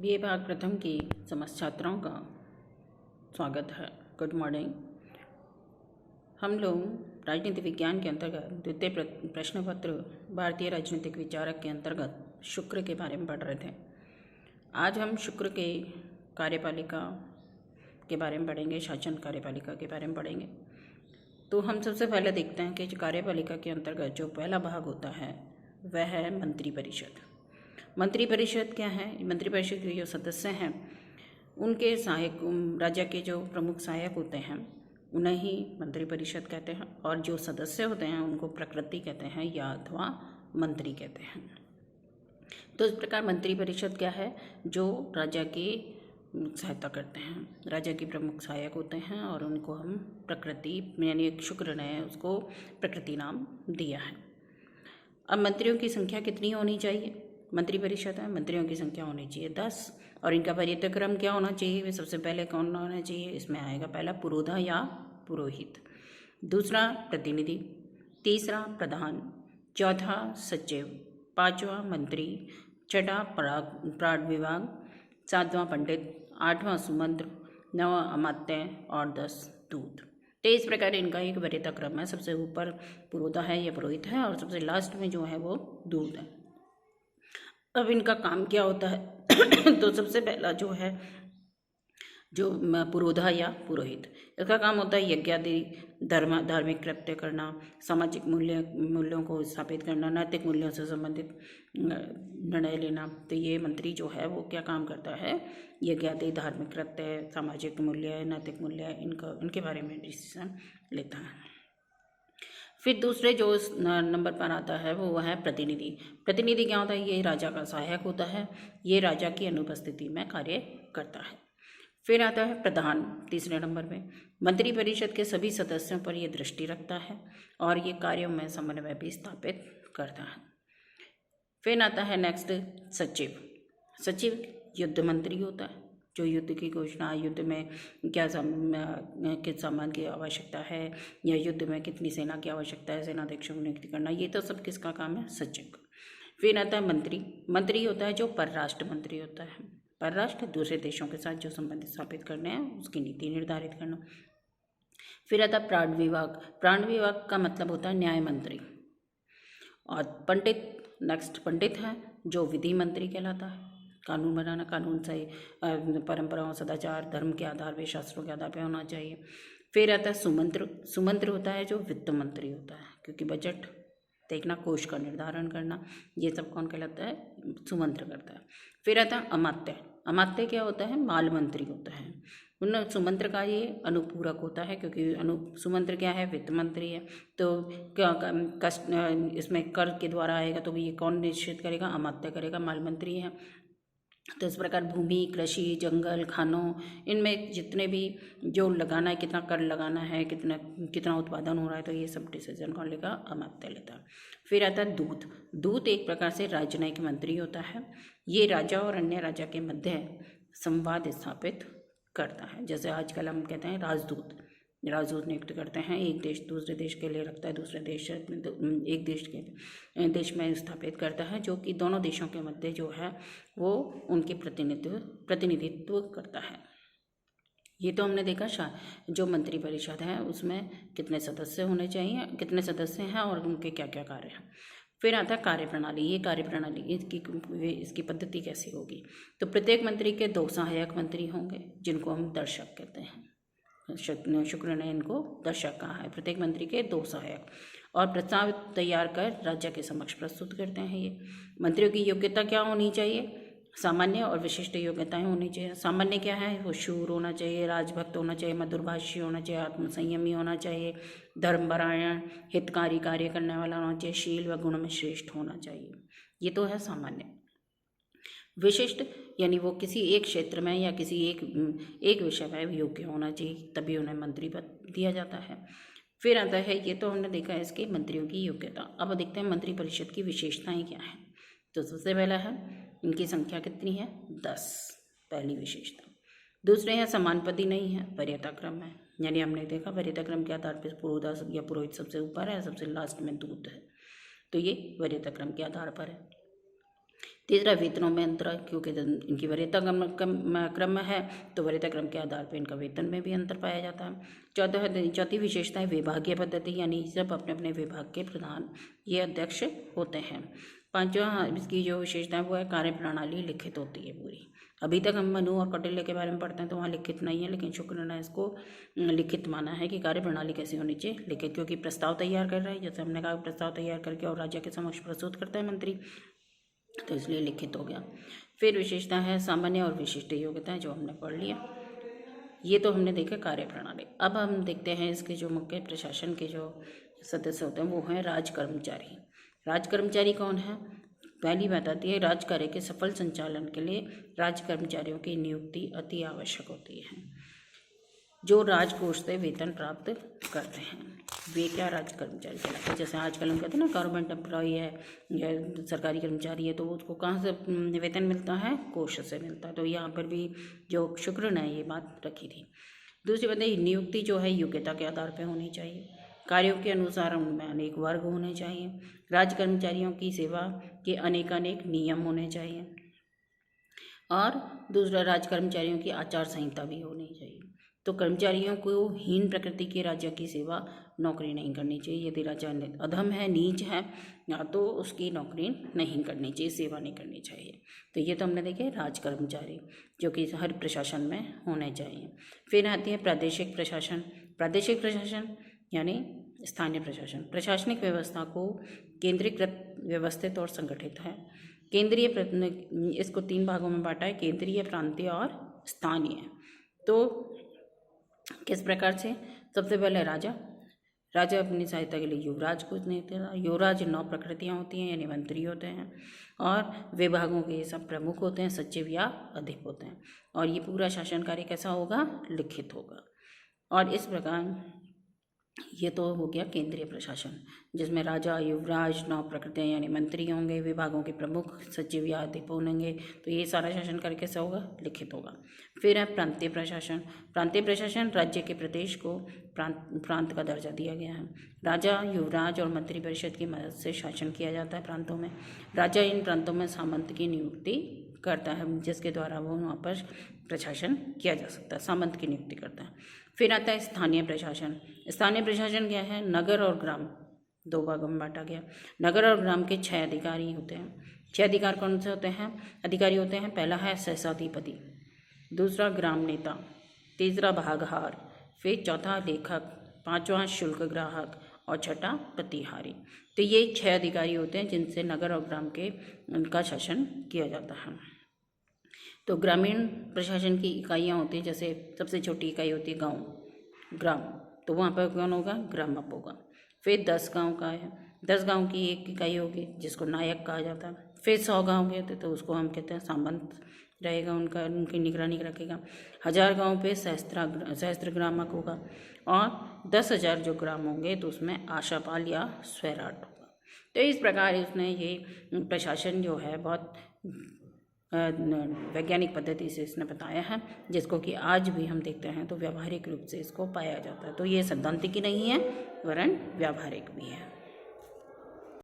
BA भाग प्रथम की समस्त छात्राओं का स्वागत है। Good morning. हम लोग राजनीति विज्ञान के अंतर्गत द्वितीय प्रश्न पत्र भारतीय राजनीतिक विचारक के अंतर्गत शुक्र के बारे में पढ़ रहे थे। आज हम शुक्र के कार्यपालिका के बारे में पढ़ेंगे, शासन कार्यपालिका के बारे में पढ़ेंगे। तो हम सबसे पहले देखते हैं कि कार्यपालिका के अंतर्गत जो पहला भाग होता है वह है मंत्रिपरिषद। मंत्रिपरिषद क्या है? मंत्रिपरिषद के जो सदस्य हैं उनके सहायक, राज्य के जो प्रमुख सहायक होते हैं उन्हें ही मंत्रिपरिषद कहते हैं, और जो सदस्य होते हैं उनको प्रकृति कहते हैं या अथवा मंत्री कहते हैं। तो इस प्रकार मंत्रिपरिषद क्या है? जो राज्य की सहायता करते हैं, राज्य के प्रमुख सहायक होते हैं, और उनको हम प्रकृति यानी एक शुक्र ने उसको प्रकृति नाम दिया है। अब मंत्रियों की संख्या कितनी होनी चाहिए? मंत्रिपरिषद है, मंत्रियों की संख्या होनी चाहिए 10, और इनका वरीयता क्रम क्या होना चाहिए? वे सबसे पहले कौन होना चाहिए? इसमें आएगा पहला पुरोधा या पुरोहित, दूसरा प्रतिनिधि, तीसरा प्रधान, चौथा सचिव, पांचवा मंत्री, छठा प्राण विभाग, सातवां पंडित, आठवां सुमंत्र, नौवां अमात्य और 10 दूत। तो इस प्रकार इनका एक वरीयता क्रम है। सबसे ऊपर पुरोधा है या पुरोहित है, और सबसे लास्ट में जो है वो दूत है। अब इनका काम क्या होता है? तो सबसे पहला जो है जो पुरोधा या पुरोहित, इसका काम होता है यज्ञादि धार्मिक कृत्य करना, सामाजिक मूल्यों को स्थापित करना, नैतिक मूल्यों से संबंधित निर्णय लेना। तो ये मंत्री जो है वो क्या काम करता है? यज्ञादि धार्मिक कृत्य, सामाजिक मूल्य, नैतिक मूल्य, इनके बारे में डिसीजन लेता है। फिर दूसरे जो नंबर पर आता है वो है प्रतिनिधि। प्रतिनिधि क्या होता है? ये राजा का सहायक होता है, ये राजा की अनुपस्थिति में कार्य करता है। फिर आता है प्रधान तीसरे नंबर पे। मंत्रिपरिषद के सभी सदस्यों पर ये दृष्टि रखता है और ये कार्यों में समन्वय भी स्थापित करता है। फिर आता है नेक्स्ट सचिव। सचिव युद्ध मंत्री होता है, जो युद्ध की घोषणा, युद्ध में क्या किस सामान की आवश्यकता है या युद्ध में कितनी सेना की आवश्यकता है, सेनाध्यक्षों को नियुक्त करना, ये तो सब किसका काम है? सचिव का। फिर आता है मंत्री। मंत्री होता है जो परराष्ट्र मंत्री होता है, परराष्ट्र दूसरे देशों के साथ जो संबंध स्थापित करने हैं उसकी नीति निर्धारित करना। फिर आता है प्राण विभाग। प्राण विभाग का मतलब होता है न्याय मंत्री। और पंडित, नेक्स्ट पंडित है जो विधि मंत्री कहलाता है, कानून बनाना, कानून सही परंपराओं, सदाचार, धर्म के आधार पे, शास्त्रों के आधार पे होना चाहिए। फिर आता है सुमंत्र। सुमंत्र होता है जो वित्त मंत्री होता है, क्योंकि बजट देखना, कोष का निर्धारण करना, ये सब कौन कहलाता है? सुमंत्र करता है। फिर आता है अमात्य। अमात्य क्या होता है? माल मंत्री होता है। उन सुमंत्र का ये अनुपूरक होता है, क्योंकि सुमंत्र क्या है? वित्त मंत्री है। तो क्या कष्ट इसमें कर के द्वारा आएगा, तो ये कौन निश्चित करेगा? अमात्य करेगा, माल मंत्री है। तो इस प्रकार भूमि, कृषि, जंगल, खानों, इनमें जितने भी जो लगाना है, कितना कर लगाना है, कितना उत्पादन हो रहा है, तो ये सब डिसीजन कौन लेगा? अमात्य लेता है। फिर आता है दूत। दूत एक प्रकार से राजनयिक मंत्री होता है। ये राजा और अन्य राजा के मध्य संवाद स्थापित करता है। जैसे आजकल हम कहते हैं राजदूत। राजदूत नियुक्त करते हैं, एक देश दूसरे देश के लिए रखता है, दूसरे देश एक देश के देश में स्थापित करता है, जो कि दोनों देशों के मध्य जो है वो उनकी प्रतिनिधित्व करता है। ये तो हमने देखा जो मंत्रिपरिषद है उसमें कितने सदस्य होने चाहिए, कितने सदस्य हैं और उनके क्या क्या कार्य हैं। फिर आता है कार्यप्रणाली। ये कार्यप्रणाली इसकी पद्धति कैसी होगी? तो प्रत्येक मंत्री के 2 सहायक मंत्री होंगे, जिनको हम दर्शक कहते हैं। शुक्र ने इनको दर्शक कहा है। प्रत्येक मंत्री के 2 सहायक, और प्रस्ताव तैयार कर राज्य के समक्ष प्रस्तुत करते हैं। ये मंत्रियों की योग्यता क्या होनी चाहिए? सामान्य और विशिष्ट योग्यताएं होनी चाहिए। सामान्य क्या है? वो शूर होना चाहिए, राजभक्त होना चाहिए, मधुरभाषी होना चाहिए, आत्मसंयमी होना चाहिए, धर्मपरायण, हितकारी कार्य करने वाला होना चाहिए, शील व गुण में श्रेष्ठ होना चाहिए। ये तो है सामान्य। विशिष्ट यानी वो किसी एक क्षेत्र में या किसी एक विषय में योग्य होना चाहिए, तभी उन्हें मंत्री पद दिया जाता है। फिर आता है, ये तो हमने देखा है इसके मंत्रियों की योग्यता। अब देखते हैं मंत्रिपरिषद की विशेषताएं क्या हैं। तो सबसे पहला है इनकी संख्या कितनी है? 10, पहली विशेषता। दूसरे है समानपदी नहीं है, वरीयता क्रम है, यानी हमने देखा वरीयता क्रम के आधार पर पुरोधा या पुरोहित सबसे ऊपर है, सबसे लास्ट में दूत है, तो ये वरीयता क्रम के आधार पर है। तीसरा वेतनों में अंतर, क्योंकि इनकी वरीयता क्रम है तो वरीयता क्रम के आधार पर इनका वेतन में भी अंतर पाया जाता है। चौथी विशेषता है विभागीय पद्धति, यानी सब अपने अपने विभाग के प्रधान ये अध्यक्ष होते हैं। पांचवा इसकी जो विशेषता है वो है कार्य प्रणाली लिखित होती है पूरी। अभी तक हम मनु और कौटिल्य के बारे में पढ़ते हैं तो वहाँ लिखित नहीं है, लेकिन शुक्र ने इसको लिखित माना है कि कार्य प्रणाली कैसी होनी चाहिए लिखित, क्योंकि प्रस्ताव तैयार कर रहा है, जैसे हमने कहा प्रस्ताव तैयार करके और राज्य के समक्ष प्रस्तुत करता है मंत्री, तो इसलिए लिखित हो गया। फिर विशेषता है सामान्य और विशिष्ट योग्यता, जो हमने पढ़ लिया। ये तो हमने देखा कार्य प्रणाली। अब हम देखते हैं इसके जो मुख्य प्रशासन के जो सदस्य होते हैं वो हैं राज कर्मचारी। राज कर्मचारी कौन है? पहली बात आती है राज कार्य के सफल संचालन के लिए राज कर्मचारियों की नियुक्ति अति आवश्यक होती है, जो राजकोष से वेतन प्राप्त करते हैं वे क्या राज कर्मचारी कहलाते हैं। जैसे आजकल हम कहते हैं ना गवर्नमेंट एम्प्लॉय है या सरकारी कर्मचारी है तो उसको कहाँ से वेतन मिलता है? कोष से मिलता है। तो यहाँ पर भी जो शुक्र ने ये बात रखी थी। दूसरी बात है नियुक्ति जो है योग्यता के आधार पर होनी चाहिए, कार्यों के अनुसार उनमें अनेक वर्ग होने चाहिए, राज कर्मचारियों की सेवा के अनेकानेक नियम होने चाहिए, और दूसरा राज कर्मचारियों की आचार संहिता भी होनी चाहिए। तो कर्मचारियों को हीन प्रकृति के राज्य की सेवा नौकरी नहीं करनी चाहिए। यदि राजा अधम है, नीच है, या तो उसकी नौकरी नहीं करनी चाहिए, सेवा नहीं करनी चाहिए। तो ये तो हमने देखे राज कर्मचारी जो कि हर प्रशासन में होने चाहिए। फिर आती है प्रादेशिक प्रशासन। प्रादेशिक प्रशासन यानी स्थानीय प्रशासन प्रशासनिक व्यवस्था को केंद्रीकृत, व्यवस्थित और संगठित है। केंद्रीय इसको 3 भागों में बांटा है, केंद्रीय, प्रांतीय और स्थानीय। तो किस प्रकार से? सबसे पहले राजा अपनी सहायता के लिए युवराज को देते हैं। युवराज 9 प्रकृतियाँ होती हैं, यानी मंत्री होते हैं, और विभागों के सब प्रमुख होते हैं, सचिव या अधिप होते हैं, और ये पूरा शासन कार्य कैसा होगा? लिखित होगा। और इस प्रकार ये तो हो गया केंद्रीय प्रशासन, जिसमें राजा, युवराज, 9 प्रकृतियाँ यानी मंत्री होंगे, विभागों के प्रमुख, सचिव या अधिप होंगे। तो ये सारा शासन कार्य कैसा होगा? लिखित होगा। फिर है प्रांतीय प्रशासन। प्रांतीय प्रशासन राज्य के प्रदेश को प्रांत का दर्जा दिया गया है। राजा, युवराज और मंत्री परिषद की मदद से शासन किया जाता है प्रांतों में। राजा इन प्रांतों में सामंत की नियुक्ति करता है, जिसके द्वारा वो वहाँ पर प्रशासन किया जा सकता है, सामंत की नियुक्ति करता है। फिर आता है स्थानीय प्रशासन। स्थानीय प्रशासन क्या है? नगर और ग्राम 2 भागों में बांटा गया। नगर और ग्राम के 6 अधिकारी होते हैं। 6 अधिकार कौन से होते हैं? अधिकारी होते हैं, पहला है सहसाधिपति, दूसरा ग्राम नेता, तीसरा भागहार, फिर चौथा लेखक, 5वां शुल्क ग्राहक और 6ठा प्रतिहारी। तो ये 6 अधिकारी होते हैं जिनसे नगर और ग्राम के उनका शासन किया जाता है। तो ग्रामीण प्रशासन की इकाइयाँ होती हैं, जैसे सबसे छोटी इकाई होती है ग्राम, तो वहाँ पर कौन होगा? ग्रामप होगा। फिर 10 गांव का है, 10 गांव की एक इकाई होगी जिसको नायक कहा जाता है। फिर 100 गांव के होते तो उसको हम कहते हैं सामंत रहेगा, उनकी निगरानी रखेगा। 1000 गांव पे सहस्त्र ग्रामक होगा, और 10,000 जो ग्राम होंगे तो उसमें आशापाल या स्वैराट होगा। तो इस प्रकार उसने ये प्रशासन जो है बहुत वैज्ञानिक पद्धति से इसने बताया है, जिसको कि आज भी हम देखते हैं तो व्यावहारिक रूप से इसको पाया जाता है। तो ये सैद्धांतिक ही नहीं है वरन व्यावहारिक भी है।